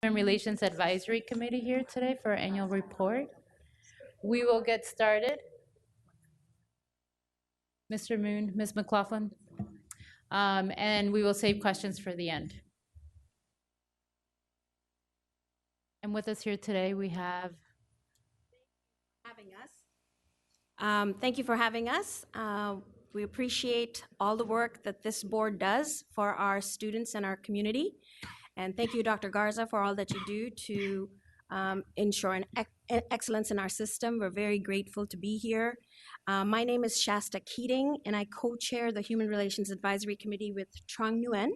Human Relations Advisory Committee here today for our annual report. We will get started. Mr. Moon, Ms. McLaughlin, and we will save questions for the end. And with us here today, we have Having us. Thank you for having us. We appreciate all the work that this board does for our students and our community. And thank you, Dr. Garza, for all that you do to ensure an excellence in our system. We're very grateful to be here. My name is Shasta Keating, and I co-chair the Human Relations Advisory Committee with Trong Nguyen.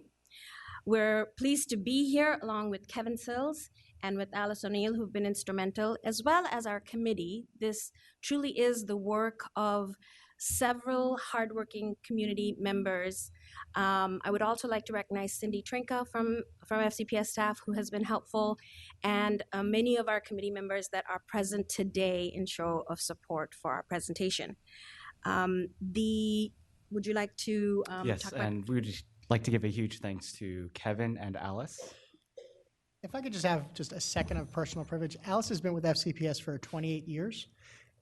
We're pleased to be here along with Kevin Sills and with Alice O'Neill, who've been instrumental, as well as our committee. This truly is the work of several hardworking community members. I would also like to recognize Cindy Trinka from FCPS staff, who has been helpful, and many of our committee members that are present today in show of support for our presentation. Would you like to yes, talk about? And we would like to give a huge thanks to Kevin and Alice. If I could just have just a second of personal privilege. Alice has been with FCPS for 28 years,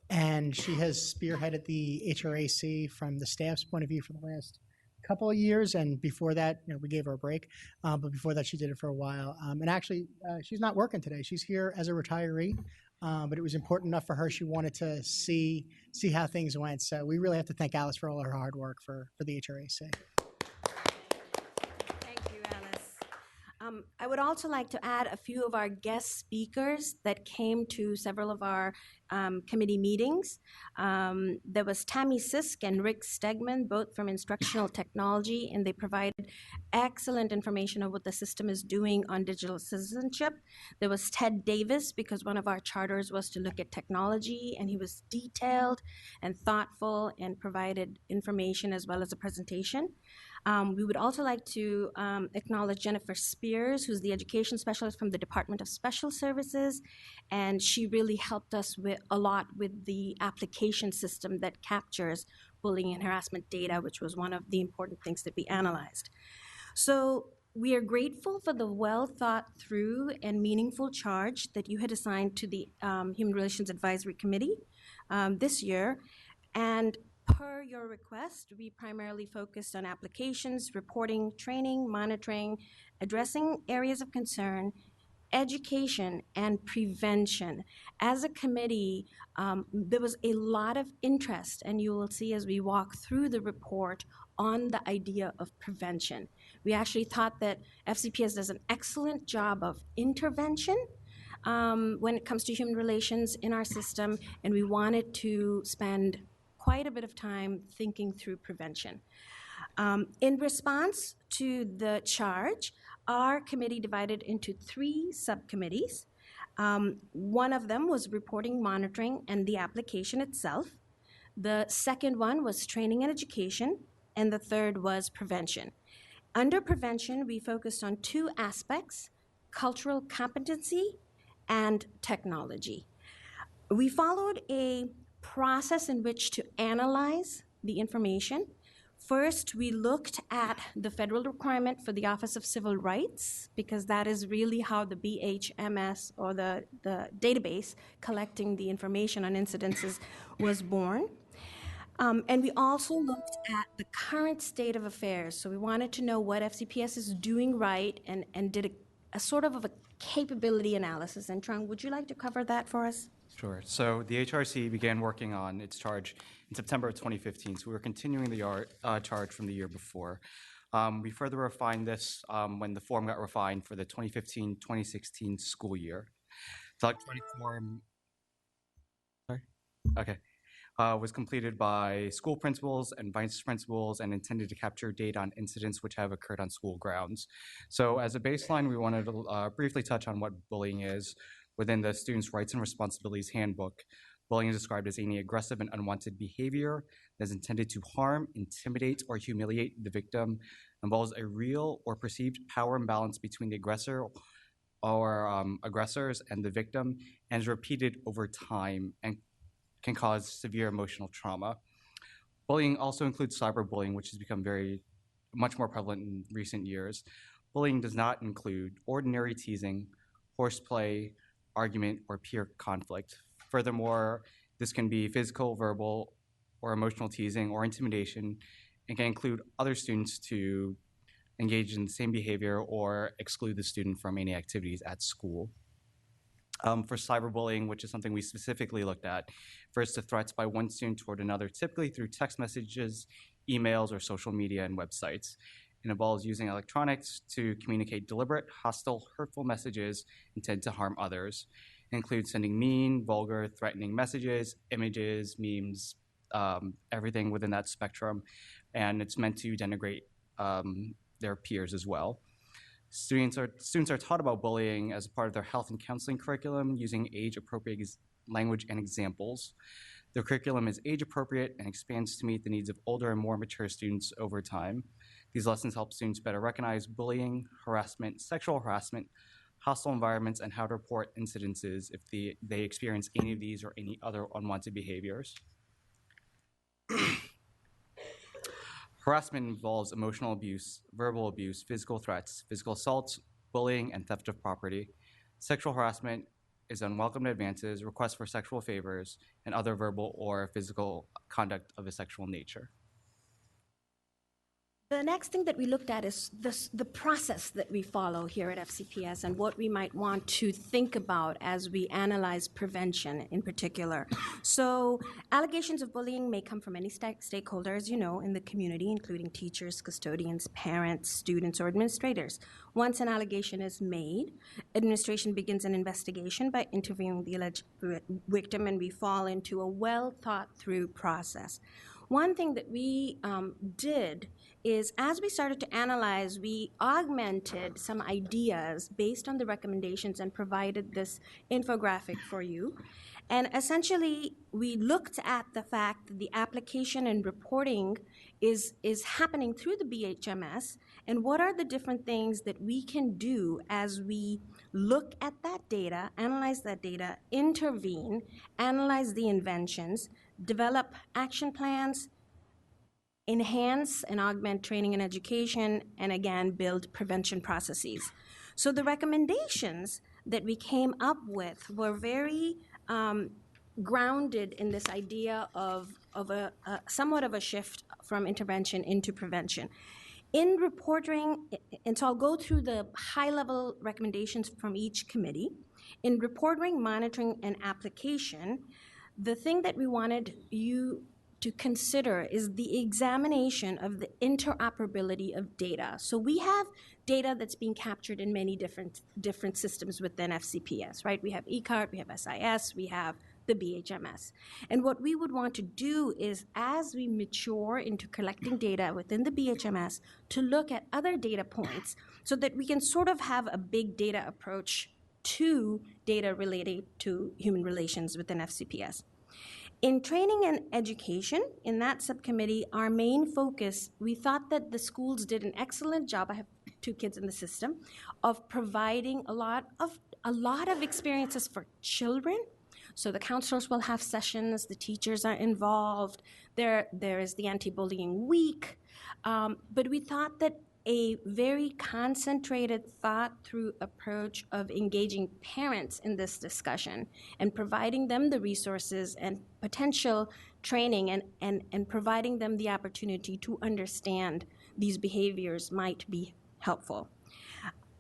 and she has spearheaded the HRAC from the staff's point of view for the last couple of years. And before that, we gave her a break, but before that, she did it for a while. And actually, she's not working today. She's here as a retiree, but it was important enough for her. She wanted to see how things went. So we really have to thank Alice for all her hard work for the HRAC. I would also like to add a few of our guest speakers that came to several of our committee meetings. There was Tammy Sisk and Rick Stegman, both from Instructional Technology, and they provided excellent information on what the system is doing on digital citizenship. There was Ted Davis, because one of our charters was to look at technology, and he was detailed and thoughtful and provided information as well as a presentation. We would also like to acknowledge Jennifer Spears, who's the education specialist from the Department of Special Services, and she really helped us a lot with the application system that captures bullying and harassment data, which was one of the important things that we analyzed. So we are grateful for the well thought through and meaningful charge that you had assigned to the Human Relations Advisory Committee this year. And per your request, we primarily focused on applications, reporting, training, monitoring, addressing areas of concern, education, and prevention. As a committee, there was a lot of interest, and you will see as we walk through the report, on the idea of prevention. We actually thought that FCPS does an excellent job of intervention when it comes to human relations in our system, and we wanted to spend quite a bit of time thinking through prevention. In response to the charge, our committee divided into 3 subcommittees. One of them was reporting, monitoring, and the application itself. The second one was training and education, and the third was prevention. Under prevention, we focused on 2 aspects: cultural competency and technology. We followed a process in which to analyze the information. First, we looked at the federal requirement for the Office of Civil Rights, because that is really how the BHMS, or the database collecting the information on incidences, was born. And we also looked at the current state of affairs. So we wanted to know what FCPS is doing right, and did a sort of a capability analysis. And Trung, would you like to cover that for us? Sure. So the HRC began working on its charge in September of 2015. So we were continuing the charge from the year before. We further refined this when the form got refined for the 2015-2016 school year. The electronic form, was completed by school principals and vice principals and intended to capture data on incidents which have occurred on school grounds. So as a baseline, we wanted to briefly touch on what bullying is. Within the Students' Rights and Responsibilities Handbook, bullying is described as any aggressive and unwanted behavior that is intended to harm, intimidate, or humiliate the victim, involves a real or perceived power imbalance between the aggressor or aggressors and the victim, and is repeated over time and can cause severe emotional trauma. Bullying also includes cyberbullying, which has become much more prevalent in recent years. Bullying does not include ordinary teasing, horseplay, argument, or peer conflict. Furthermore, this can be physical, verbal, or emotional teasing or intimidation, and can include other students to engage in the same behavior or exclude the student from any activities at school. For cyberbullying, which is something we specifically looked at, refers to threats by one student toward another, typically through text messages, emails, or social media and websites. It involves using electronics to communicate deliberate, hostile, hurtful messages intended to harm others. It includes sending mean, vulgar, threatening messages, images, memes, everything within that spectrum, and it's meant to denigrate their peers as well. Students are taught about bullying as a part of their health and counseling curriculum using age-appropriate language and examples. The curriculum is age-appropriate and expands to meet the needs of older and more mature students over time. These lessons help students better recognize bullying, harassment, sexual harassment, hostile environments, and how to report incidences if they experience any of these or any other unwanted behaviors. Harassment involves emotional abuse, verbal abuse, physical threats, physical assaults, bullying, and theft of property. Sexual harassment is unwelcome advances, requests for sexual favors, and other verbal or physical conduct of a sexual nature. The next thing that we looked at is the process that we follow here at FCPS and what we might want to think about as we analyze prevention in particular. So allegations of bullying may come from any stakeholders, in the community, including teachers, custodians, parents, students, or administrators. Once an allegation is made, administration begins an investigation by interviewing the alleged victim, and we fall into a well-thought-through process. One thing that we did is, as we started to analyze, we augmented some ideas based on the recommendations and provided this infographic for you. And essentially, we looked at the fact that the application and reporting is happening through the BHMS, and what are the different things that we can do as we look at that data, analyze that data, intervene, analyze the inventions, develop action plans, enhance and augment training and education, and again, build prevention processes. So the recommendations that we came up with were very grounded in this idea of a somewhat of a shift from intervention into prevention. In reporting, and so I'll go through the high-level recommendations from each committee. In reporting, monitoring, and application, the thing that we wanted you to consider is the examination of the interoperability of data. So we have data that's being captured in many different systems within FCPS, right? We have eCart, we have SIS, we have the BHMS. And what we would want to do is, as we mature into collecting data within the BHMS, to look at other data points so that we can sort of have a big data approach to data related to human relations within FCPS. In training and education, in that subcommittee, our main focus, we thought that the schools did an excellent job. I have 2 kids in the system, of providing a lot of experiences for children. So the counselors will have sessions, the teachers are involved, there is the anti-bullying week, but we thought that a very concentrated, thought-through approach of engaging parents in this discussion and providing them the resources and potential training and providing them the opportunity to understand these behaviors might be helpful.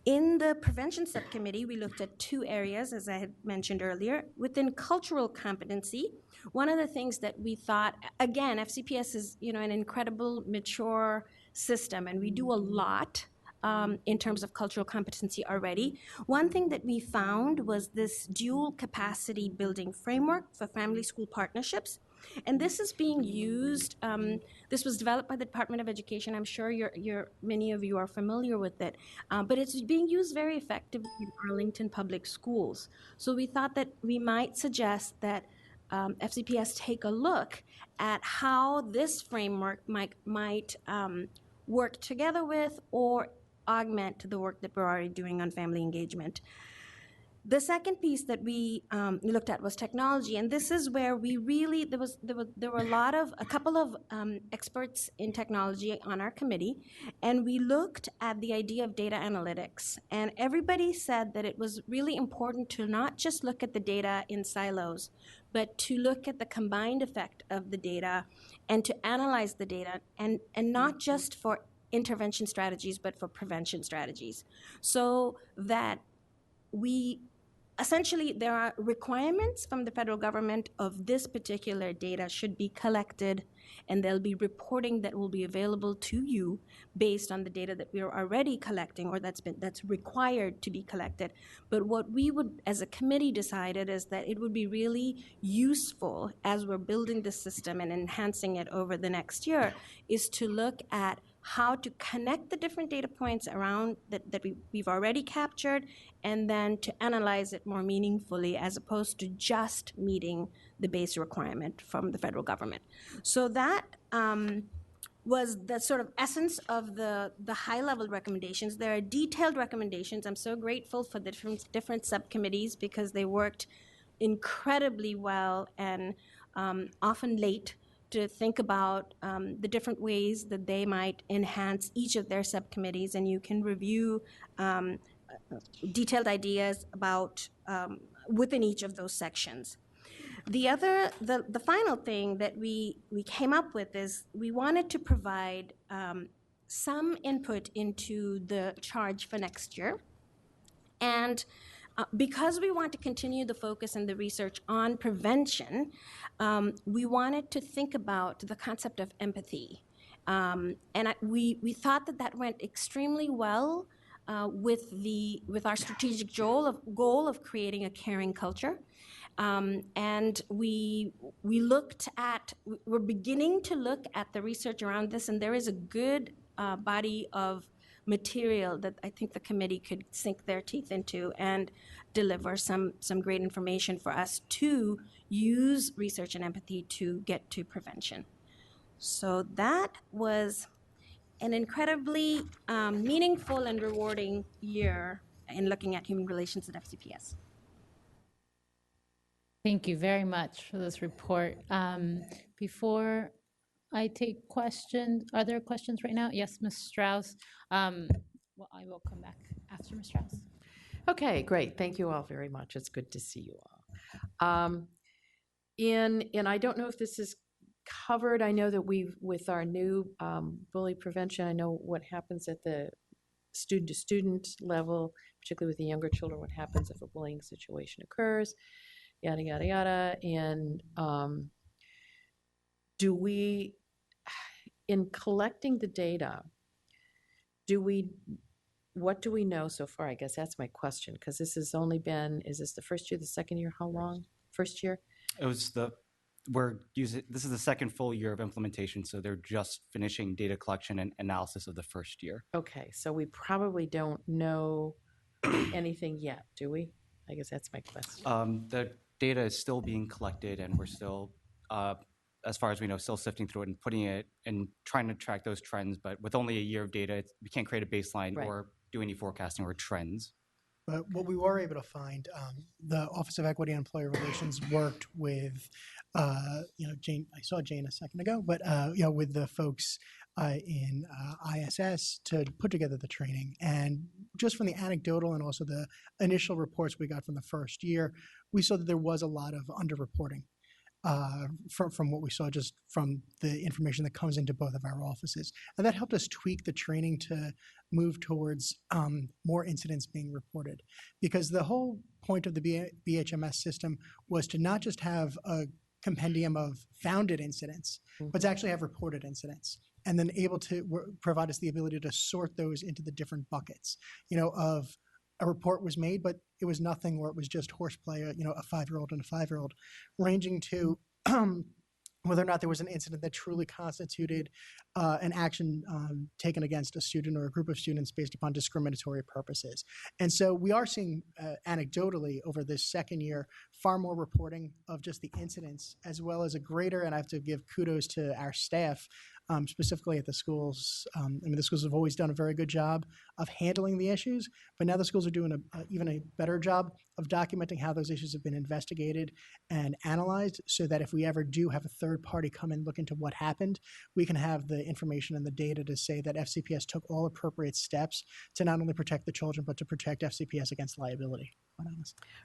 In the prevention subcommittee, we looked at 2 areas, as I had mentioned earlier. Within cultural competency, one of the things that we thought, again, FCPS is an incredible, mature system, and we do a lot in terms of cultural competency already. One thing that we found was this dual capacity building framework for family-school partnerships. And this is being used, this was developed by the Department of Education. I'm sure many of you are familiar with it, but it's being used very effectively in Arlington Public Schools. So we thought that we might suggest that FCPS take a look at how this framework might work together with or augment the work that we're already doing on family engagement. The second piece that we looked at was technology, and this is where we really there were a couple of experts in technology on our committee, and we looked at the idea of data analytics. And everybody said that it was really important to not just look at the data in silos, but to look at the combined effect of the data, and to analyze the data, and not just for intervention strategies, but for prevention strategies, so that essentially, there are requirements from the federal government of this particular data should be collected, and there'll be reporting that will be available to you based on the data that we're already collecting or that's required to be collected. But what we would, as a committee, decided is that it would be really useful as we're building the system and enhancing it over the next year, is to look at how to connect the different data points around that we've already captured, and then to analyze it more meaningfully as opposed to just meeting the base requirement from the federal government. So that was the sort of essence of the high-level recommendations. There are detailed recommendations. I'm so grateful for the different subcommittees because they worked incredibly well and often late to think about the different ways that they might enhance each of their subcommittees, and you can review detailed ideas about within each of those sections. The final thing that we came up with is we wanted to provide some input into the charge for next year. And because we want to continue the focus and the research on prevention, we wanted to think about the concept of empathy. We thought that went extremely well with our strategic goal of creating a caring culture. And we're beginning to look at the research around this, and there is a good body of material that I think the committee could sink their teeth into and deliver some great information for us to use research and empathy to get to prevention. So that was an incredibly meaningful and rewarding year in looking at human relations at FCPS. Thank you very much for this report. Before I take questions, are there questions right now? Yes, Ms. Strauss. Well, I will come back after Ms. Strauss. Okay, great. Thank you all very much. It's good to see you all. And I don't know if this is covered. I know that with our new bully prevention, I know what happens at the student-to-student level, particularly with the younger children, what happens if a bullying situation occurs, yada, yada, yada. And in collecting the data, what do we know so far? I guess that's my question, because this has only been, is this the first year, the second year? How long? First year? This is the second full year of implementation, so they're just finishing data collection and analysis of the first year. Okay, so we probably don't know anything yet, do we? I guess that's my question. The data is still being collected, and we're still, as far as we know, still sifting through it and putting it and trying to track those trends. But with only a year of data, we can't create a baseline or do any forecasting or trends. But what we were able to find, the Office of Equity and Employer Relations worked with, Jane. I saw Jane a second ago, but with the folks in ISS to put together the training. And just from the anecdotal and also the initial reports we got from the first year, we saw that there was a lot of underreporting. From what we saw just from the information that comes into both of our offices. And that helped us tweak the training to move towards more incidents being reported. Because the whole point of the BHMS system was to not just have a compendium of founded incidents, but to actually have reported incidents. And then able to provide us the ability to sort those into the different buckets, of a report was made, but it was nothing, or it was just horseplay, a 5-year-old and a 5-year-old, ranging to whether or not there was an incident that truly constituted an action taken against a student or a group of students based upon discriminatory purposes. And so we are seeing anecdotally over this second year far more reporting of just the incidents, as well as a greater, and I have to give kudos to our staff, specifically at the schools. The schools have always done a very good job of handling the issues, but now the schools are doing even a better job of documenting how those issues have been investigated and analyzed, so that if we ever do have a third party come and look into what happened, we can have the information and the data to say that FCPS took all appropriate steps to not only protect the children, but to protect FCPS against liability.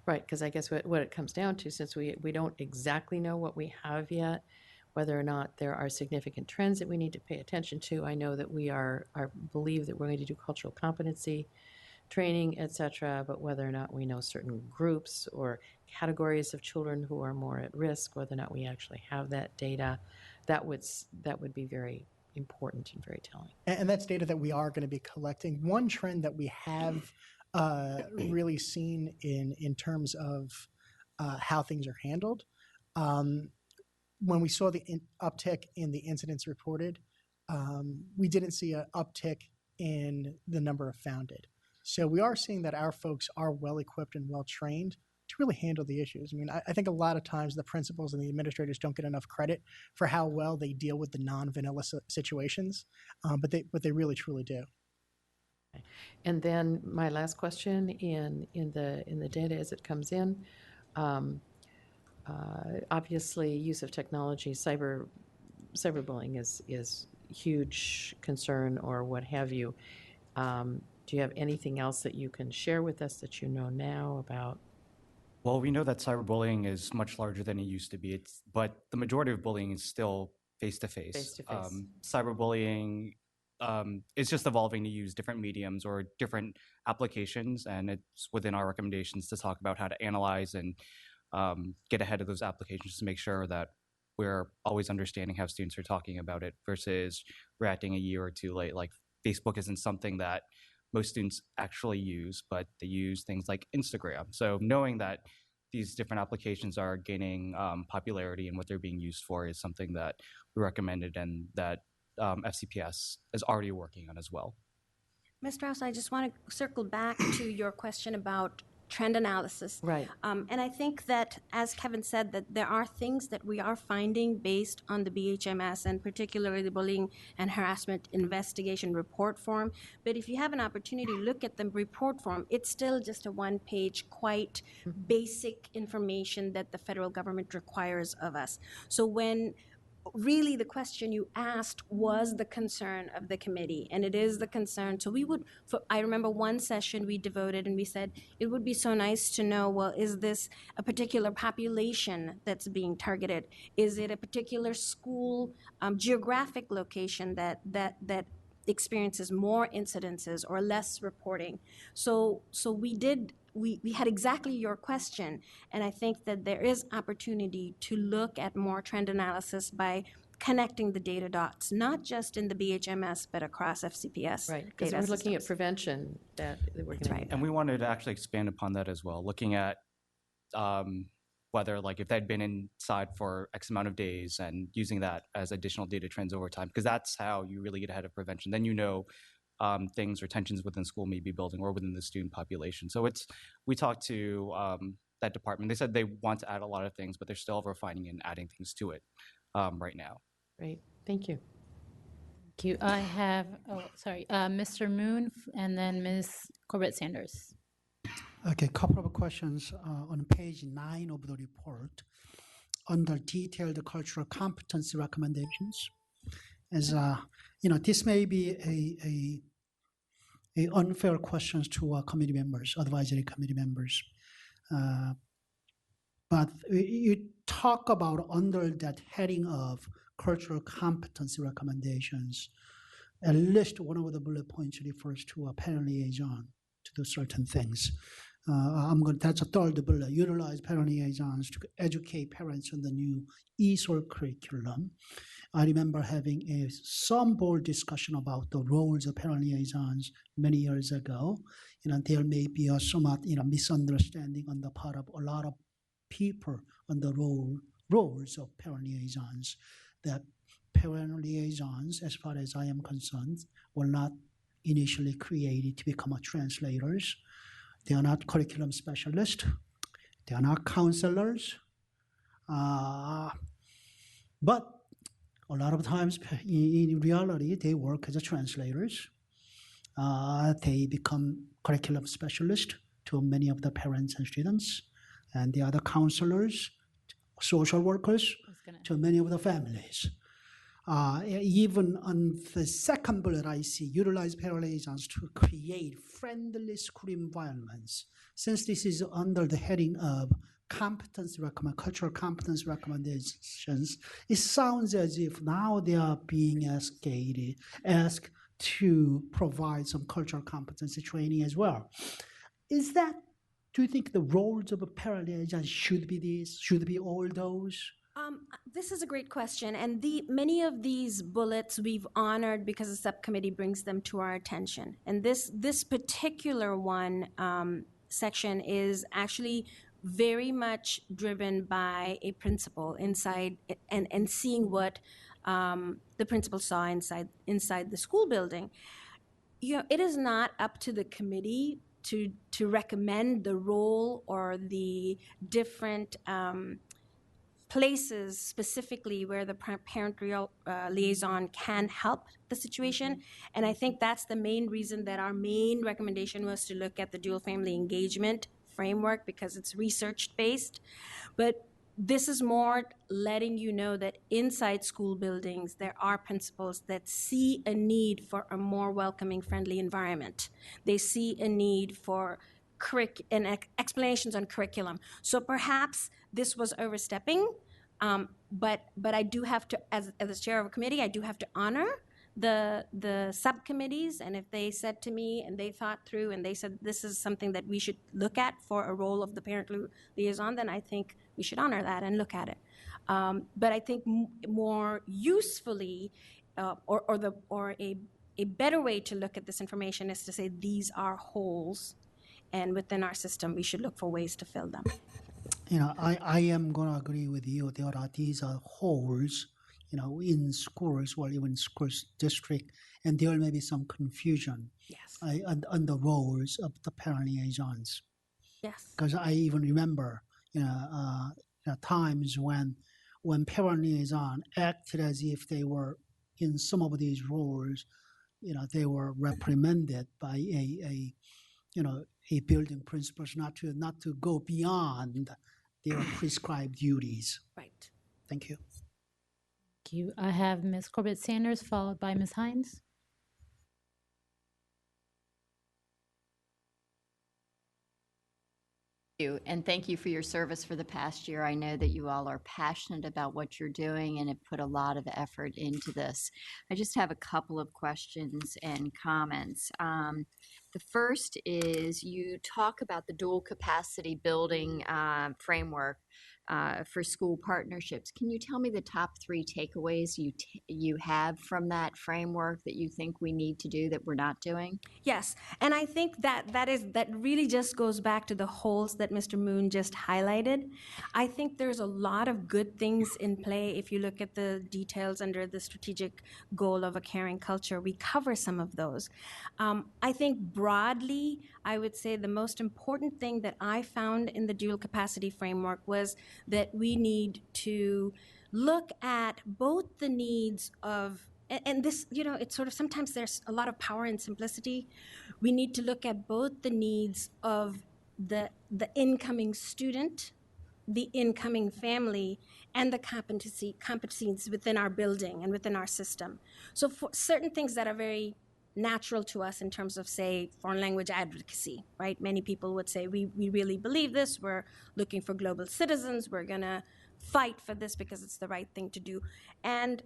Right, because I guess what it comes down to, since we don't exactly know what we have yet, whether or not there are significant trends that we need to pay attention to. I know that we believe that we're going to do cultural competency training, et cetera, but whether or not we know certain groups or categories of children who are more at risk, whether or not we actually have that data, that would be very important and very telling. And that's data that we are going to be collecting. One trend that we have really seen in terms of how things are handled, when we saw the uptick in the incidents reported, we didn't see an uptick in the number of founded. So we are seeing that our folks are well equipped and well trained to really handle the issues. I think a lot of times the principals and the administrators don't get enough credit for how well they deal with the non-vanilla situations, but they really truly do. And then my last question in the data as it comes in. Obviously, use of technology, cyberbullying is huge concern or what have you. Do you have anything else that you can share with us that you know now about? Well, we know that cyberbullying is much larger than it used to be. But the majority of bullying is still face-to-face. Face-to-face. Cyberbullying is just evolving to use different mediums or different applications, and it's within our recommendations to talk about how to analyze and get ahead of those applications to make sure that we're always understanding how students are talking about it versus reacting a year or two late. Like, Facebook isn't something that most students actually use, but they use things like Instagram. So knowing that these different applications are gaining popularity and what they're being used for is something that we recommended and that FCPS is already working on as well. Ms. Strauss, I just want to circle back to your question about trend analysis. Right. And I think that, as Kevin said, that there are things that we are finding based on the BHMS and particularly the bullying and harassment investigation report form. But if you have an opportunity to look at the report form, it's still just a one-page, quite basic information that the federal government requires of us. So when really the question you asked was the concern of the committee, and it is the concern. So I remember one session we devoted and we said, it would be so nice to know, well, is this a particular population that's being targeted? Is it a particular school, geographic location that experiences more incidences or less reporting? So we had exactly your question, and I think that there is opportunity to look at more trend analysis by connecting the data dots, not just in the BHMS, but across FCPS. Right, because we're looking at prevention that we're going to. Right. And we wanted to actually expand upon that as well, looking at whether, like, if they'd been inside for X amount of days and using that as additional data trends over time, because that's how you really get ahead of prevention. Then you know things or tensions within school may be building or within the student population. So we talked to that department. They said they want to add a lot of things, but they're still refining and adding things to it right now. Great, thank you. Thank you. I have, Mr. Moon and then Ms. Corbett-Sanders. Okay, a couple of questions on page 9 of the report under detailed cultural competency recommendations. As this may be a unfair questions to our committee members, advisory committee members, but you talk about under that heading of cultural competency recommendations, at least one of the bullet points refers to a parent liaison to do certain things. That's a third bullet. Utilize parent liaisons to educate parents on the new ESOL curriculum. I remember having some board discussion about the roles of parent liaisons many years ago. There may be a somewhat misunderstanding on the part of a lot of people on the roles of parent liaisons. That parent liaisons, as far as I am concerned, were not initially created to become translators. They are not curriculum specialists. They are not counselors. But A lot of times, in reality, they work as translators. They become curriculum specialists to many of the parents and students, and the other counselors, social workers to many of the families. Even on the second bullet, I see utilize paraliaisons to create friendly school environments. Since this is under the heading of cultural competence recommendations, it sounds as if now they are being asked to provide some cultural competency training as well. Do you think the roles of a paraliaison should be this? Should be all those? This is a great question, and many of these bullets we've honored because the subcommittee brings them to our attention. And this particular one section is actually very much driven by a principal inside and seeing what the principal saw inside the school building. It is not up to the committee to recommend the role or the different places specifically where the parent liaison can help the situation. And I think that's the main reason that our main recommendation was to look at the dual family engagement framework, because it's research-based. But this is more letting you know that inside school buildings, there are principals that see a need for a more welcoming, friendly environment. They see a need for explanations on curriculum. So perhaps this was overstepping, but I do have to, as the chair of a committee, I do have to honor the subcommittees, and if they said to me and they thought through and they said this is something that we should look at for a role of the parent liaison, then I think we should honor that and look at it. But I think more usefully, or a better way to look at this information is to say these are holes, and within our system we should look for ways to fill them. I am going to agree with you. These are holes, in schools or even schools district, and there may be some confusion. Yes. On the roles of the parent liaisons. Yes. Because I even remember, times when parent liaison acted as if they were in some of these roles, they were reprimanded by a building principals not to go beyond their prescribed duties. Right. Thank you. Thank you. I have Ms. Corbett Sanders followed by Ms. Hines. And thank you for your service for the past year. I know that you all are passionate about what you're doing and have put a lot of effort into this. I just have a couple of questions and comments. The first is you talk about the dual capacity building framework for school partnerships. Can you tell me the top 3 takeaways you have from that framework that you think we need to do that we're not doing? Yes, and I think that really just goes back to the holes that Mr. Moon just highlighted. I think there's a lot of good things in play. If you look at the details under the strategic goal of a caring culture, we cover some of those. I think broadly, I would say the most important thing that I found in the dual capacity framework was that we need to look at both the needs of, and this, it's sort of, sometimes there's a lot of power in simplicity. We need to look at both the needs of the incoming student, the incoming family, and the competencies within our building and within our system. So for certain things that are very natural to us in terms of, say, foreign language advocacy, right? Many people would say, we really believe this, we're looking for global citizens, we're gonna fight for this because it's the right thing to do. And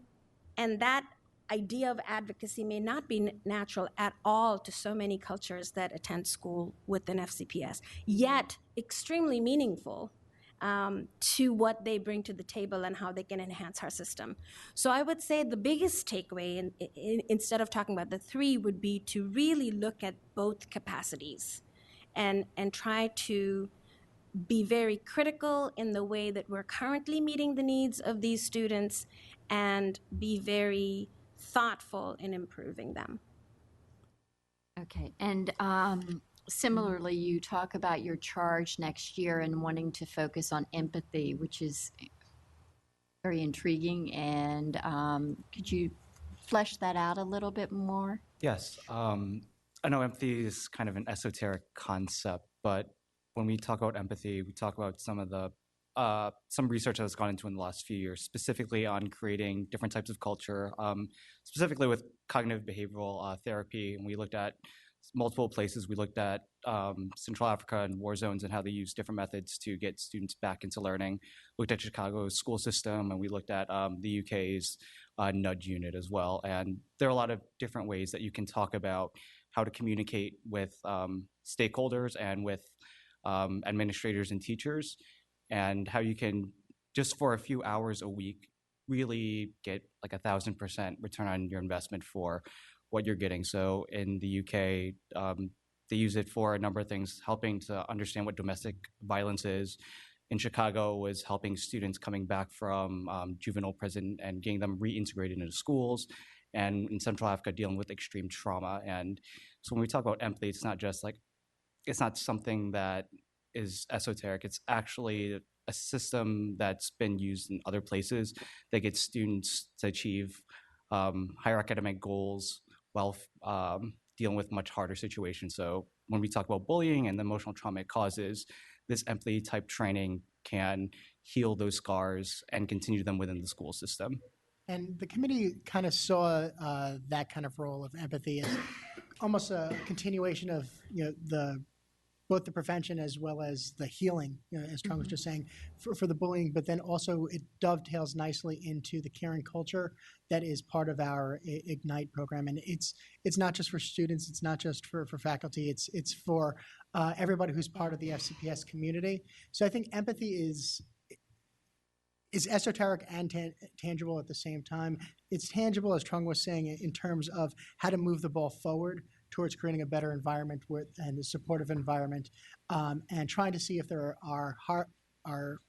that idea of advocacy may not be natural at all to so many cultures that attend school within FCPS, yet extremely meaningful to what they bring to the table and how they can enhance our system. So I would say the biggest takeaway, instead of talking about the 3, would be to really look at both capacities and try to be very critical in the way that we're currently meeting the needs of these students and be very thoughtful in improving them. Okay, and similarly, you talk about your charge next year and wanting to focus on empathy, which is very intriguing, and could you flesh that out a little bit more? Yes. I know empathy is kind of an esoteric concept, but when we talk about empathy, we talk about some research that has gone into in the last few years, specifically on creating different types of culture, specifically with cognitive behavioral therapy. And we looked at multiple places. We looked at Central Africa and war zones and how they use different methods to get students back into learning. Looked at Chicago's school system, and we looked at the UK's nudge unit as well. And there are a lot of different ways that you can talk about how to communicate with stakeholders and with administrators and teachers, and how you can, just for a few hours a week, really get like 1,000% return on your investment for what you're getting. So in the UK, they use it for a number of things, helping to understand what domestic violence is. In Chicago, was helping students coming back from juvenile prison and getting them reintegrated into schools. And in Central Africa, dealing with extreme trauma. And so when we talk about empathy, it's not just like, it's not something that is esoteric. It's actually a system that's been used in other places that gets students to achieve higher academic goals while dealing with much harder situations. So when we talk about bullying and the emotional trauma it causes, this empathy type training can heal those scars and continue them within the school system. And the committee kind of saw that kind of role of empathy as almost a continuation of both the prevention as well as the healing, as Trung was just saying, for the bullying, but then also it dovetails nicely into the caring culture that is part of our Ignite program. And it's not just for students, it's not just for faculty, it's for everybody who's part of the FCPS community. So I think empathy is esoteric and tangible at the same time. It's tangible, as Trung was saying, in terms of how to move the ball forward towards creating a better environment and a supportive environment, and trying to see if there are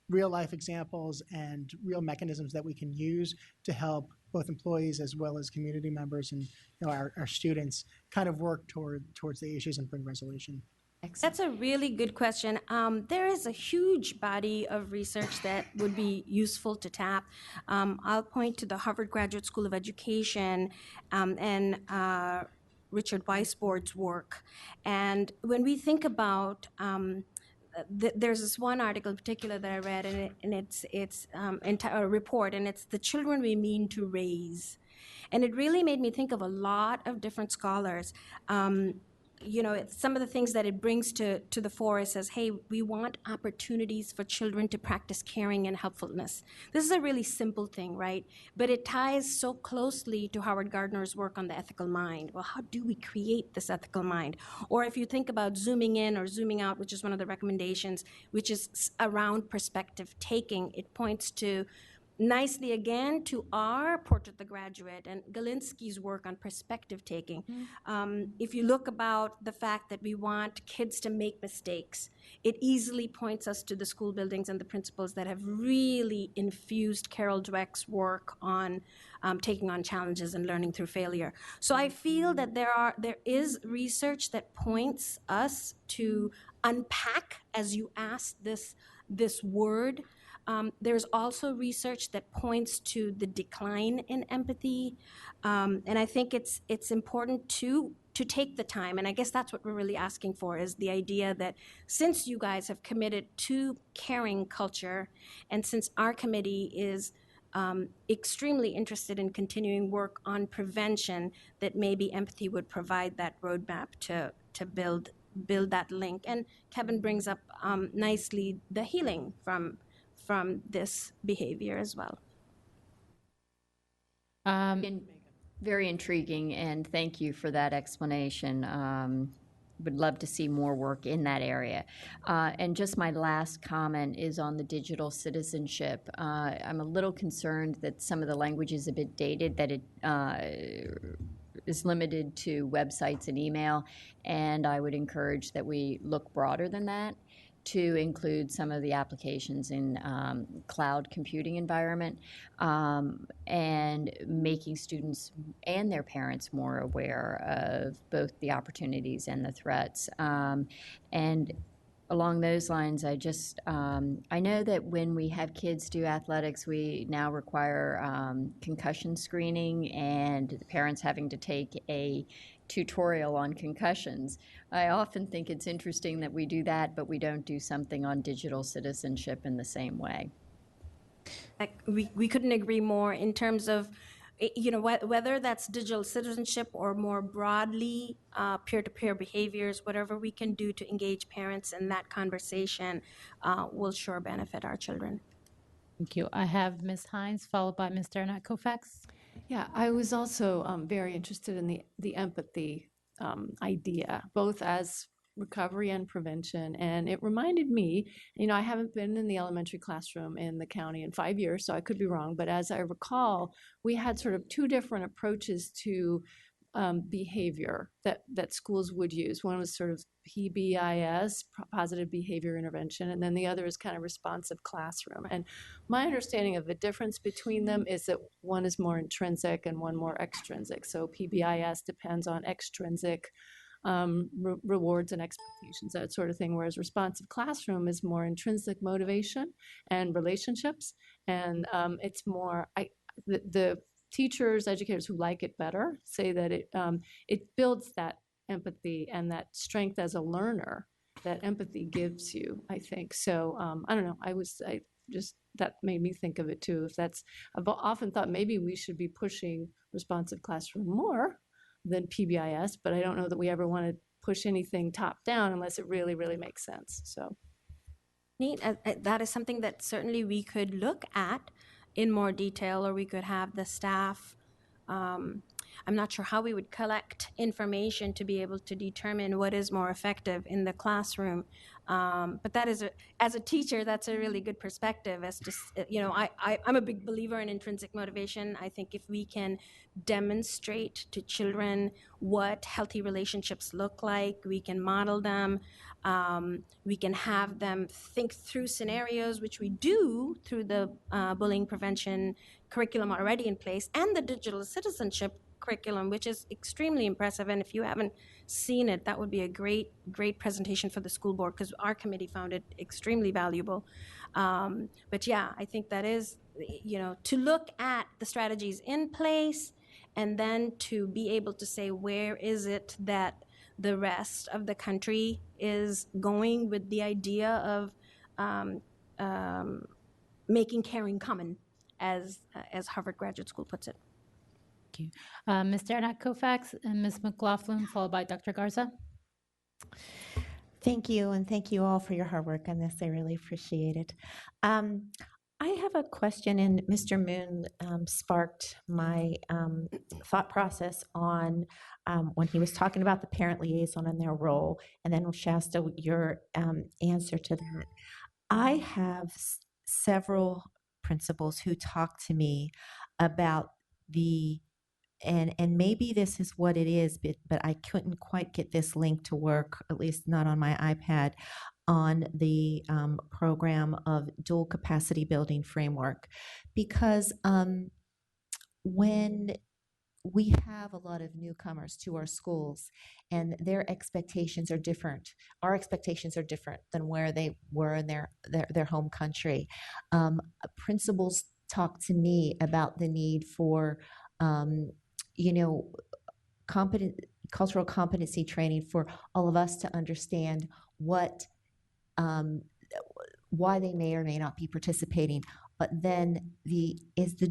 real life examples and real mechanisms that we can use to help both employees as well as community members and our students kind of work towards the issues and bring resolution. Excellent. That's a really good question. There is a huge body of research that would be useful to tap. I'll point to the Harvard Graduate School of Education and Richard Weisbord's work. And when we think about there's this one article in particular that I read, and it's a report, and it's The Children We Mean to Raise. And it really made me think of a lot of different scholars. Some of the things that it brings to the fore is says, hey, we want opportunities for children to practice caring and helpfulness. This is a really simple thing, right? But it ties so closely to Howard Gardner's work on the ethical mind. Well, how do we create this ethical mind? Or if you think about zooming in or zooming out, which is one of the recommendations, which is around perspective taking, it points to nicely again to our Portrait the Graduate and Galinsky's work on perspective taking. If you look about the fact that we want kids to make mistakes, it easily points us to the school buildings and the principals that have really infused Carol Dweck's work on taking on challenges and learning through failure. So I feel that there is research that points us to unpack, as you asked this word. There's also research that points to the decline in empathy, and I think it's important to take the time, and I guess that's what we're really asking for, is the idea that since you guys have committed to caring culture, and since our committee is extremely interested in continuing work on prevention, that maybe empathy would provide that roadmap to build that link. And Kevin brings up nicely the healing from this behavior as well. Very intriguing, and thank you for that explanation. Would love to see more work in that area. And just my last comment is on the digital citizenship. I'm a little concerned that some of the language is a bit dated, that it is limited to websites and email, and I would encourage that we look broader than that to include some of the applications in cloud computing environment, and making students and their parents more aware of both the opportunities and the threats. And along those lines, I know that when we have kids do athletics, we now require concussion screening and the parents having to take a tutorial on concussions. I often think it's interesting that we do that, but we don't do something on digital citizenship in the same way. We couldn't agree more in terms of, whether that's digital citizenship or more broadly peer-to-peer behaviors, whatever we can do to engage parents in that conversation will sure benefit our children. Thank you. I have Ms. Hines, followed by Mr. Arnett Kofax. Yeah, I was also very interested in the empathy idea, both as recovery and prevention. And it reminded me, I haven't been in the elementary classroom in the county in 5 years, so I could be wrong. But as I recall, we had sort of two different approaches to behavior that schools would use. One was sort of PBIS, positive behavior intervention, and then the other is kind of responsive classroom. And my understanding of the difference between them is that one is more intrinsic and one more extrinsic. So PBIS depends on extrinsic rewards and expectations, that sort of thing, whereas responsive classroom is more intrinsic motivation and relationships. And it's more, the teachers, educators who like it better say that it builds that empathy and that strength as a learner that empathy gives you, I think. So I don't know, that made me think of it too. I've often thought maybe we should be pushing responsive classroom more than PBIS, but I don't know that we ever want to push anything top down unless it really, really makes sense. So Neat. That is something that certainly we could look at in more detail, or we could have the staff. I'm not sure how we would collect information to be able to determine what is more effective in the classroom. But that is, as a teacher, that's a really good perspective. As to, I'm a big believer in intrinsic motivation. I think if we can demonstrate to children what healthy relationships look like, we can model them. We can have them think through scenarios, which we do through the bullying prevention curriculum already in place, and the digital citizenship curriculum, which is extremely impressive. And if you haven't seen it, that would be a great presentation for the school board, because our committee found it extremely valuable. But yeah, I think that is, to look at the strategies in place and then to be able to say, where is it that the rest of the country is going with the idea of making caring common, as Harvard Graduate School puts it. Thank you. Mr. Arnett Kofax and Ms. McLaughlin, followed by Dr. Garza. Thank you, and thank you all for your hard work on this. I really appreciate it. I have a question, and Mr. Moon sparked my thought process on when he was talking about the parent liaison and their role, and then Shasta, your answer to that. I have several principals who talk to me about and maybe this is what it is, but I couldn't quite get this link to work, at least not on my iPad, on the program of dual capacity building framework. Because when we have a lot of newcomers to our schools and their expectations are different, our expectations are different than where they were in their home country. Principals talk to me about the need for cultural competency training for all of us to understand what, why they may or may not be participating. But then the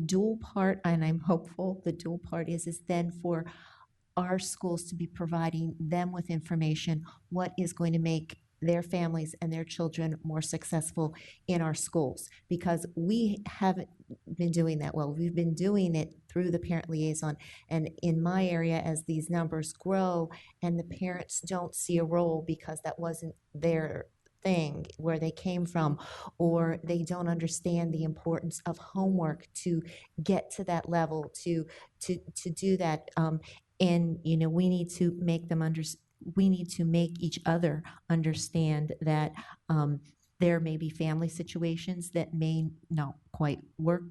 dual part, and I'm hopeful the dual part is then for our schools to be providing them with information, what is going to make their families and their children more successful in our schools, because we haven't been doing that well. We've been doing it through the parent liaison, and in my area, as these numbers grow and the parents don't see a role because that wasn't their thing, where they came from, or they don't understand the importance of homework to get to that level, to do that, and we need to make them we need to make each other understand that there may be family situations that may not quite work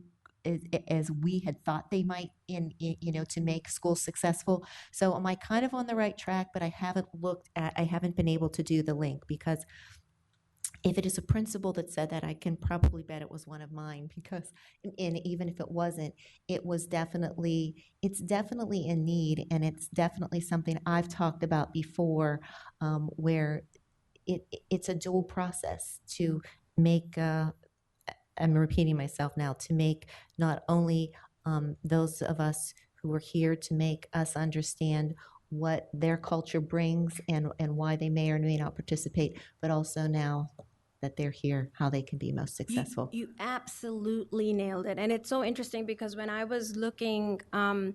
as we had thought they might to make schools successful. So am I kind of on the right track? But I haven't been able to do the link, because if it is a principal that said that, I can probably bet it was one of mine because, and even if it wasn't, it's definitely in need, and it's definitely something I've talked about before, where it's a dual process to make, I'm repeating myself now, to make not only those of us who are here, to make us understand what their culture brings and why they may or may not participate, but also now that they're here, how they can be most successful. You absolutely nailed it. And it's so interesting because when I was looking, when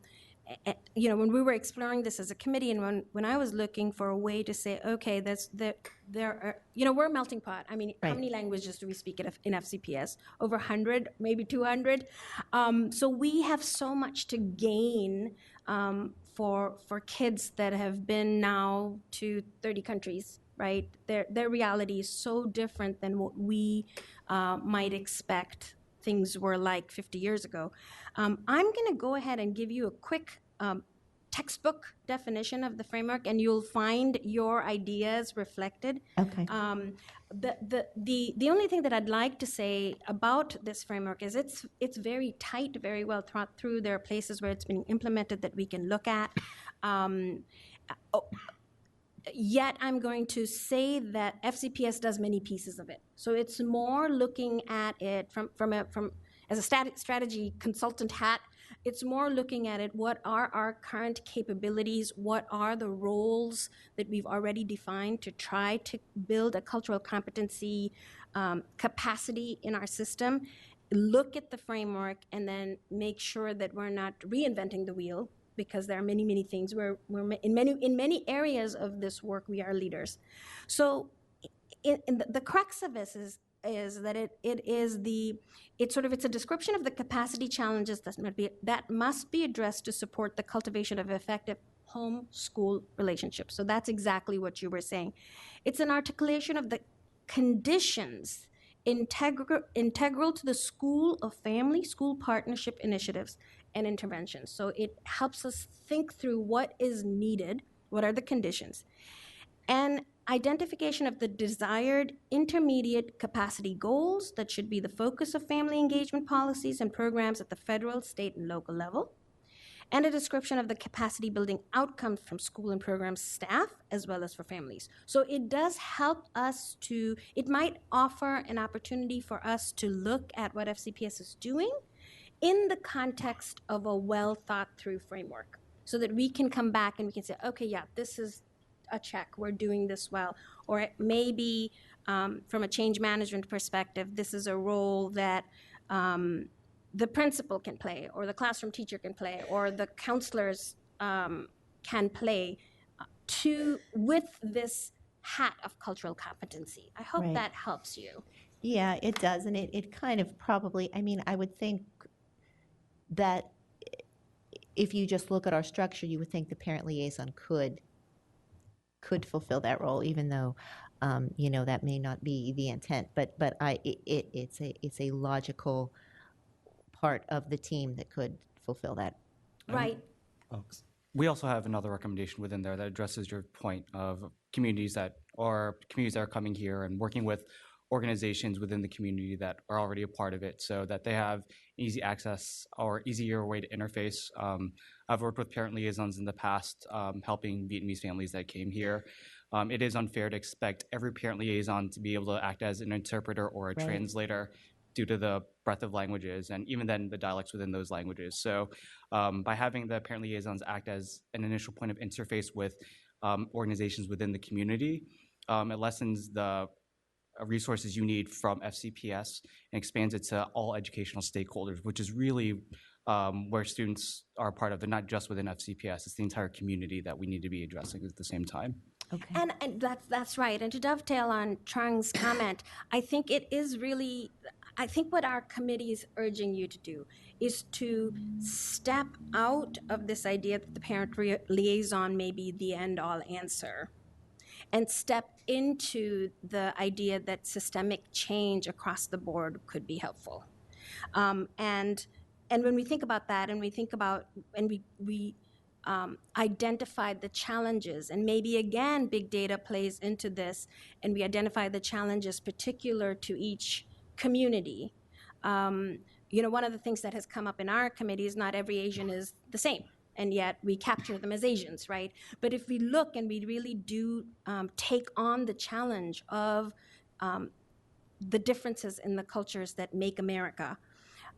we were exploring this as a committee, and when I was looking for a way to say, okay, there are, we're a melting pot. I mean, how Right. many languages do we speak in FCPS? Over 100, maybe 200. So we have so much to gain for kids that have been now to 30 countries. Right, their reality is so different than what we might expect things were like 50 years ago. I'm going to go ahead and give you a quick textbook definition of the framework, and you'll find your ideas reflected. Okay. The only thing that I'd like to say about this framework is it's very tight, very well thought through. There are places where it's been implemented that we can look at. Yet I'm going to say that FCPS does many pieces of it. So it's more looking at it from as a strategy consultant hat. It's more looking at it. What are our current capabilities? What are the roles that we've already defined to try to build a cultural competency capacity in our system? Look at the framework and then make sure that we're not reinventing the wheel, because there are many, many things where we're in many areas of this work we are leaders. So the crux of this is that it's a description of the capacity challenges that must be addressed to support the cultivation of effective home-school relationships. So that's exactly what you were saying. It's an articulation of the conditions integral to the school of family, school partnership initiatives and interventions. So it helps us think through what is needed, what are the conditions, and identification of the desired intermediate capacity goals that should be the focus of family engagement policies and programs at the federal, state, and local level, and a description of the capacity building outcomes from school and program staff as well as for families. So it does help us it might offer an opportunity for us to look at what FCPS is doing in the context of a well thought through framework, so that we can come back and we can say, okay, yeah, this is a check, we're doing this well. Or it may be from a change management perspective, this is a role that the principal can play, or the classroom teacher can play, or the counselors can play with this hat of cultural competency. I hope Right. that helps you. Yeah, it does, and it kind of probably, I mean, I would think that if you just look at our structure, you would think the parent liaison could fulfill that role, even though, that may not be the intent. But it's a logical part of the team that could fulfill that. Right. We also have another recommendation within there that addresses your point of communities that are coming here and working with organizations within the community that are already a part of it, so that they have easy access or easier way to interface. I've worked with parent liaisons in the past, helping Vietnamese families that came here. It is unfair to expect every parent liaison to be able to act as an interpreter or a Right. translator due to the breadth of languages and even then the dialects within those languages. So by having the parent liaisons act as an initial point of interface with organizations within the community, it lessens the resources you need from FCPS and expands it to all educational stakeholders, which is really where students are part of it, not just within FCPS. It's the entire community that we need to be addressing at the same time. Okay. And that's right. And to dovetail on Chang's comment, I think what our committee is urging you to do is to step out of this idea that the parent liaison may be the end-all answer, and step into the idea that systemic change across the board could be helpful. And when we think about that, and we identified the challenges, and maybe again, big data plays into this, and we identify the challenges particular to each community. One of the things that has come up in our committee is not every Asian is the same, and yet we capture them as Asians, right? But if we look and we really do take on the challenge of the differences in the cultures that make America,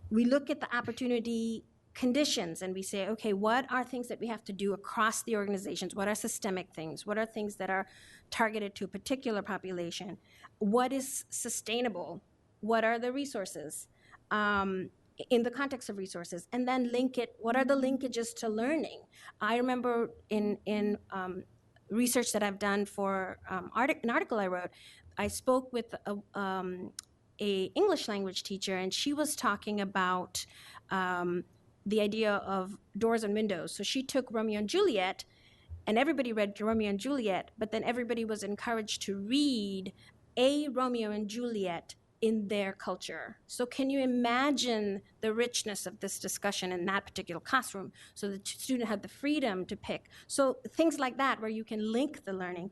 we look at the opportunity conditions and we say, okay, what are things that we have to do across the organizations? What are systemic things? What are things that are targeted to a particular population? What is sustainable? What are the resources in the context of resources? And then link it, what are the linkages to learning? I remember in research that I've done for an article I wrote, I spoke with a English language teacher, and she was talking about the idea of doors and windows. So she took Romeo and Juliet, and everybody read Romeo and Juliet, but then everybody was encouraged to read a Romeo and Juliet in their culture. So can you imagine the richness of this discussion in that particular classroom? So the student had the freedom to pick. So things like that, where you can link the learning.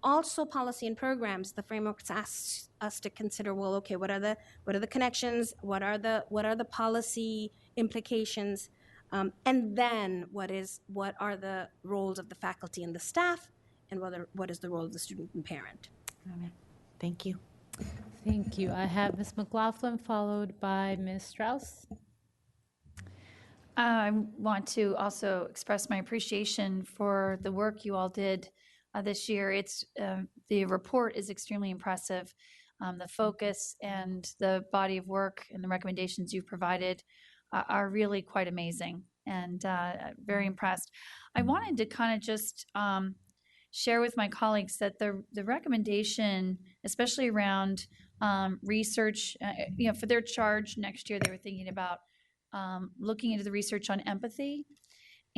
Also, policy and programs. The framework asks us to consider, well, okay, what are the connections? What are the policy implications? And then what are the roles of the faculty and the staff, and what is the role of the student and parent? Thank you. Thank you. I have Ms. McLaughlin followed by Ms. Strauss. I want to also express my appreciation for the work you all did this year. The report is extremely impressive. The focus and the body of work and the recommendations you've provided are really quite amazing, and very impressed. I wanted to kind of just share with my colleagues that the recommendation, especially around research, for their charge next year, they were thinking about looking into the research on empathy.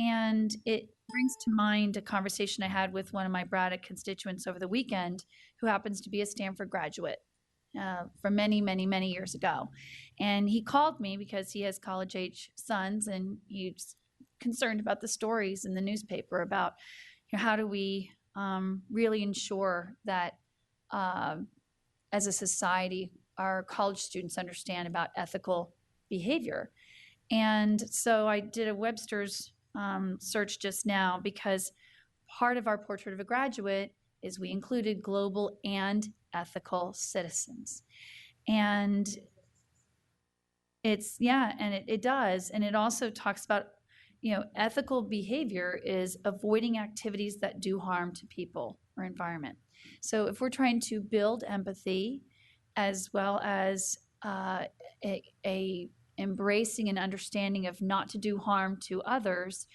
And it brings to mind a conversation I had with one of my Braddock constituents over the weekend, who happens to be a Stanford graduate from many, many, many years ago. And he called me because he has college-age sons, and he's concerned about the stories in the newspaper about how do we really ensure that as a society, our college students understand about ethical behavior. And so I did a Webster's search just now, because part of our portrait of a graduate is we included global and ethical citizens. And it does. And it also talks about, ethical behavior is avoiding activities that do harm to people or environment. So if we're trying to build empathy, as well as a embracing and understanding of not to do harm to others,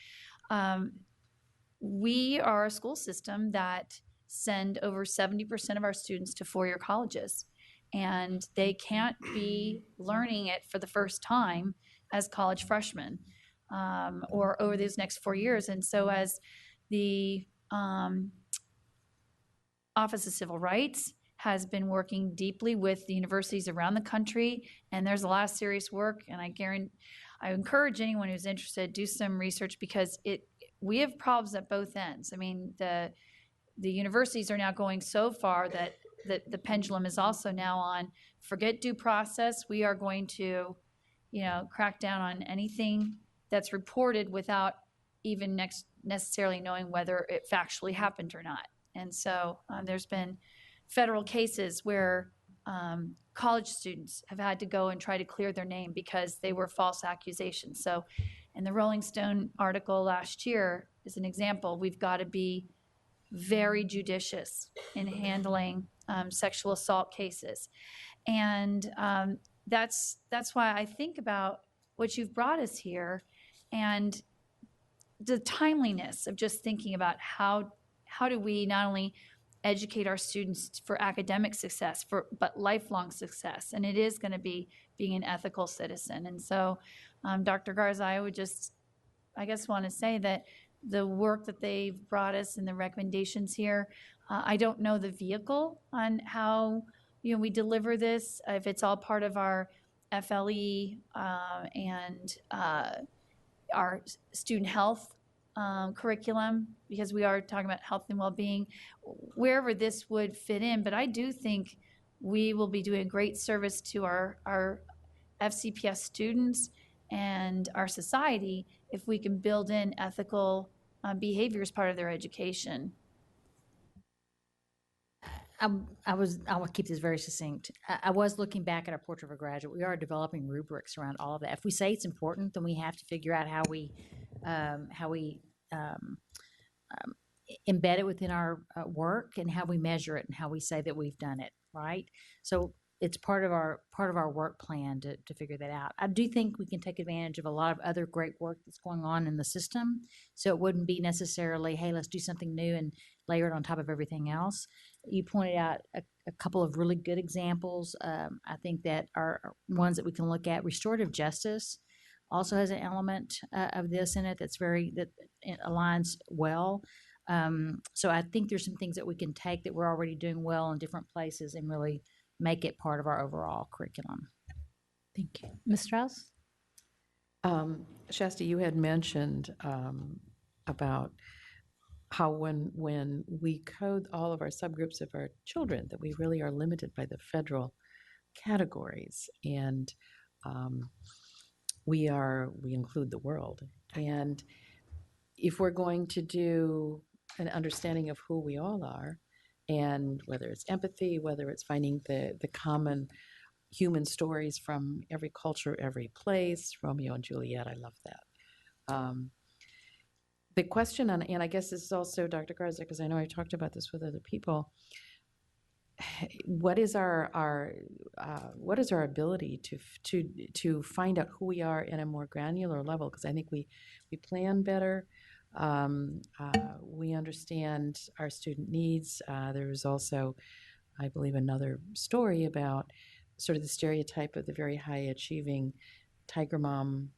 we are a school system that send over 70% of our students to four-year colleges, and they can't be learning it for the first time as college freshmen or over these next 4 years. And so as the Office of Civil Rights has been working deeply with the universities around the country, and there's a lot of serious work, and I encourage anyone who's interested, do some research, because we have problems at both ends. I mean, the universities are now going so far that the pendulum is also now on forget due process. We are going to, crack down on anything that's reported without even necessarily knowing whether it factually happened or not. And so there's been federal cases where college students have had to go and try to clear their name because they were false accusations. So in the Rolling Stone article last year is an example. We've got to be very judicious in handling sexual assault cases. And that's why I think about what you've brought us here, and the timeliness of just thinking about how do we not only educate our students for academic success, but lifelong success. And it is going to be being an ethical citizen. And so Dr. Garza, I would just, want to say that the work that they've brought us and the recommendations here, I don't know the vehicle on how we deliver this, if it's all part of our FLE and our student health curriculum, because we are talking about health and well-being, wherever this would fit in. But I do think we will be doing a great service to our FCPS students and our society if we can build in ethical behavior as part of their education. I'll keep this very succinct. I was looking back at our Portrait of a Graduate. We are developing rubrics around all of that. If we say it's important, then we have to figure out how we embed it within our work and how we measure it and how we say that we've done it, right? So it's part of our work plan to figure that out. I do think we can take advantage of a lot of other great work that's going on in the system. So it wouldn't be necessarily, hey, let's do something new and layer it on top of everything else. You pointed out a couple of really good examples. I think that are ones that we can look at. Restorative justice also has an element of this in it that it aligns well. So I think there's some things that we can take that we're already doing well in different places and really make it part of our overall curriculum. Thank you. Ms. Strauss? Shasta, you had mentioned about how when we code all of our subgroups of our children, that we really are limited by the federal categories, and we include the world. And if we're going to do an understanding of who we all are, and whether it's empathy, whether it's finding the common human stories from every culture, every place, Romeo and Juliet, I love that. The question, and I guess this is also Dr. Garza, because I know I talked about this with other people, what is our ability to find out who we are in a more granular level? Because I think we plan better. We understand our student needs. There was also, I believe, another story about sort of the stereotype of the very high achieving Tiger Mom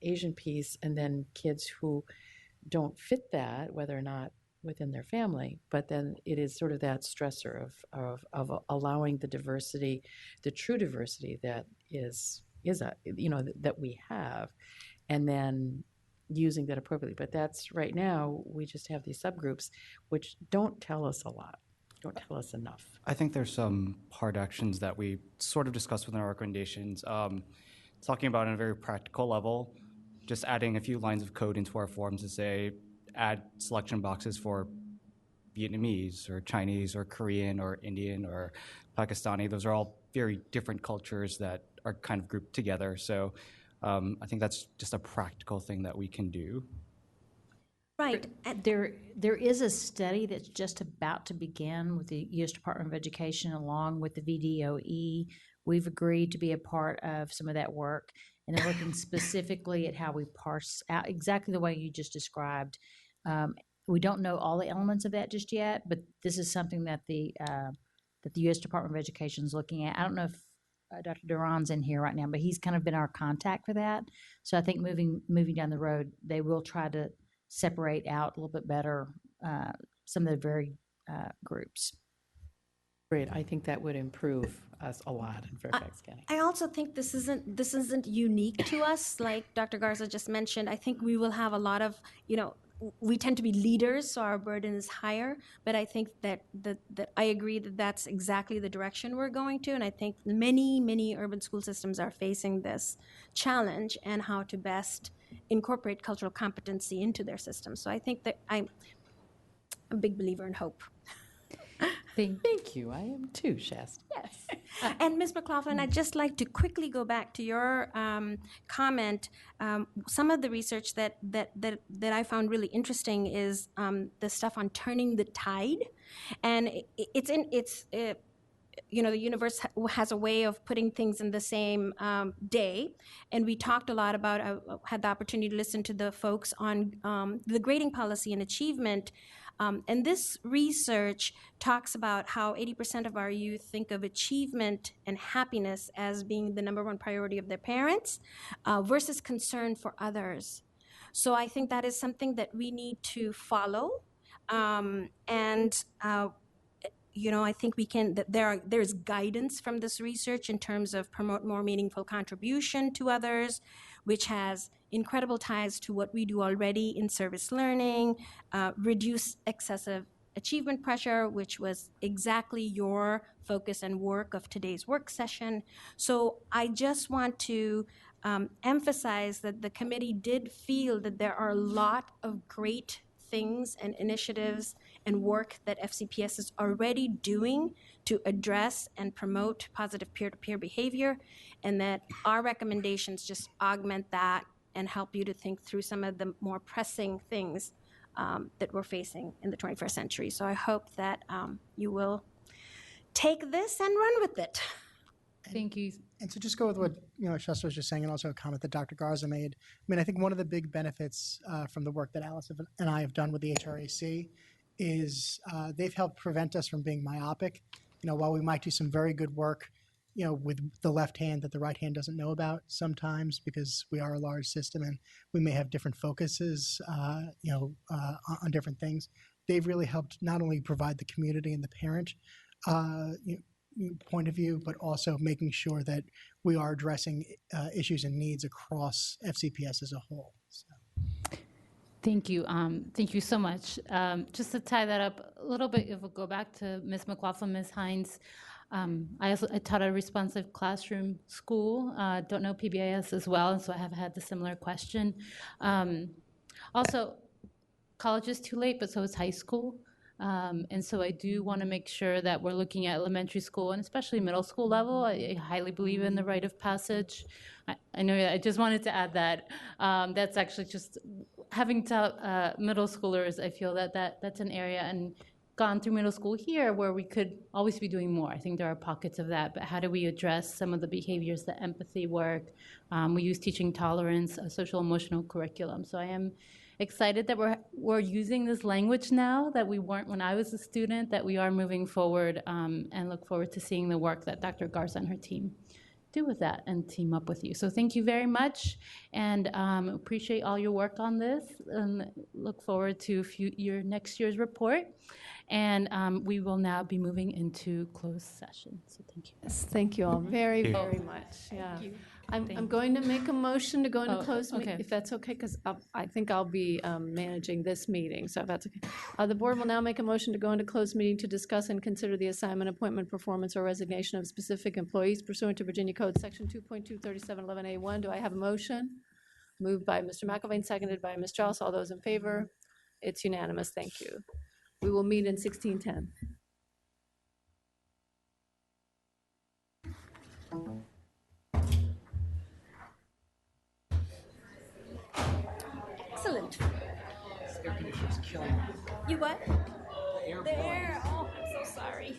Asian piece, and then kids who don't fit that, whether or not within their family, but then it is sort of that stressor of allowing the diversity, the true diversity that is that we have, and then using that appropriately. But that's right now, we just have these subgroups which don't tell us a lot, don't tell us enough. I think there's some hard actions that we sort of discussed within our recommendations. Talking about on a very practical level, just adding a few lines of code into our forms to say, add selection boxes for Vietnamese or Chinese or Korean or Indian or Pakistani. Those are all very different cultures that are kind of grouped together. So I think that's just a practical thing that we can do. Right. There is a study that's just about to begin with the U.S. Department of Education along with the VDOE. We've agreed to be a part of some of that work, and they're looking specifically at how we parse out exactly the way you just described. We don't know all the elements of that just yet, but this is something that the U.S. Department of Education is looking at. I don't know if Dr. Duran's in here right now, but he's kind of been our contact for that. So I think moving down the road, they will try to separate out a little bit better some of the very groups. Great. I think that would improve us a lot in Fairfax County. I also think this isn't unique to us. Like Dr. Garza just mentioned, I think we will have a lot of, we tend to be leaders, so our burden is higher. But I think that I agree that that's exactly the direction we're going to. And I think many urban school systems are facing this challenge and how to best incorporate cultural competency into their system. So I think that I'm a big believer in hope. Thank you. I am too, Shasta. Yes. And Ms. McLaughlin, I'd just like to quickly go back to your comment. Some of the research that I found really interesting is the stuff on turning the tide, and the universe has a way of putting things in the same day. And we talked a lot about, I had the opportunity to listen to the folks on the grading policy and achievement. And this research talks about how 80% of our youth think of achievement and happiness as being the number one priority of their parents versus concern for others. So I think that is something that we need to follow. I think there's guidance from this research in terms of promote more meaningful contribution to others, which has incredible ties to what we do already in service learning, reduce excessive achievement pressure, which was exactly your focus and work of today's work session. So I just want to emphasize that the committee did feel that there are a lot of great things and initiatives and work that FCPS is already doing to address and promote positive peer-to-peer behavior, and that our recommendations just augment that and help you to think through some of the more pressing things that we're facing in the 21st century. So I hope that you will take this and run with it. Thank you. And to just go with what Shasta was just saying, and also a comment that Dr. Garza made. I mean, I think one of the big benefits from the work that Alice and I have done with the HRAC is they've helped prevent us from being myopic. While we might do some very good work, with the left hand that the right hand doesn't know about sometimes, because we are a large system and we may have different focuses, on different things. They've really helped not only provide the community and the parent point of view, but also making sure that we are addressing issues and needs across FCPS as a whole. So. Thank you. Thank you so much. Just to tie that up a little bit, if we go back to Ms. McLaughlin, Ms. Hines, I taught a responsive classroom school. Don't know PBIS as well, and so I have had the similar question. Also, college is too late, but so is high school. And so I do want to make sure that we're looking at elementary school and especially middle school level. I highly believe in the rite of passage. I know I just wanted to add that. That's actually just having taught middle schoolers, I feel that's an area and gone through middle school here where we could always be doing more. I think there are pockets of that, but how do we address some of the behaviors, the empathy work? We use teaching tolerance, a social emotional curriculum. So I am excited that we're using this language now that we weren't when I was a student, that we are moving forward, and look forward to seeing the work that Dr. Garza and her team do with that and team up with you. So thank you very much, and appreciate all your work on this, and look forward to your next year's report. And we will now be moving into closed session. So thank you. Yes, thank you all very, very much. Yeah. I'm going to make a motion to go into closed meeting, if that's okay, because I think I'll be managing this meeting, so if that's okay. The board will now make a motion to go into closed meeting to discuss and consider the assignment, appointment, performance, or resignation of specific employees pursuant to Virginia Code Section 2.23711A1. Do I have a motion? Moved by Mr. McElvain, seconded by Ms. Strauss. All those in favor? It's unanimous. Thank you. We will meet in 1610. Excellent. This air conditioner's killing me. You what? The air. Oh, I'm so sorry.